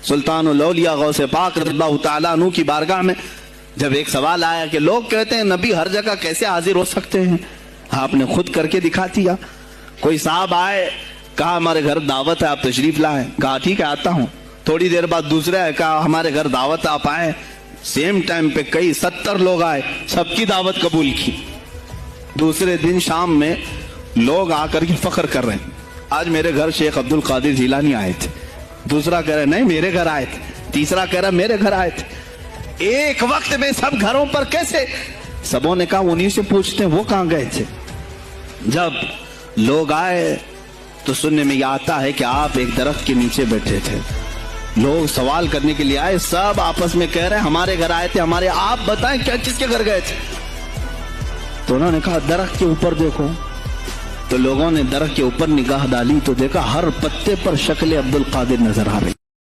سلطان الاولیاء غوث پاک رضی اللہ تعالیٰ عنہ کی بارگاہ میں جب ایک سوال آیا کہ لوگ کہتے ہیں نبی ہر جگہ کیسے حاضر ہو سکتے ہیں، آپ نے خود کر کے دکھا دیا۔ کوئی صاحب آئے، کہا ہمارے گھر دعوت ہے، آپ تشریف لائیں، کہا ٹھیک ہے آتا ہوں۔ تھوڑی دیر بعد دوسرے آئے، کہا ہمارے گھر دعوت ہے، آپ آئیں۔ سیم ٹائم پہ کئی 70 لوگ آئے، سب کی دعوت قبول کی۔ دوسرے دن شام میں لوگ آ کر کے فخر کر رہے ہیں، آج میرے گھر شیخ عبد القادر جیلانی آئے تھے۔ دوسرا کہہ رہا نہیں میرے گھر آئے تھے، تیسرا کہہ رہا میرے گھر آئے تھے۔ ایک وقت میں سب گھروں پر کیسے؟ سبوں نے کہا انہی سے پوچھتے ہیں وہ کہاں گئے تھے۔ جب لوگ آئے تو سننے میں یہ آتا ہے کہ آپ ایک درخت کے نیچے بیٹھے تھے، لوگ سوال کرنے کے لیے آئے، سب آپس میں کہہ رہے ہیں ہمارے گھر آئے تھے، ہمارے، آپ بتائیں کیا کس کے گھر گئے تھے؟ تو انہوں نے کہا درخت کے اوپر دیکھو۔ تو لوگوں نے درخت کے اوپر نگاہ ڈالی تو دیکھا ہر پتے پر شکل عبد القادر نظر آ رہی۔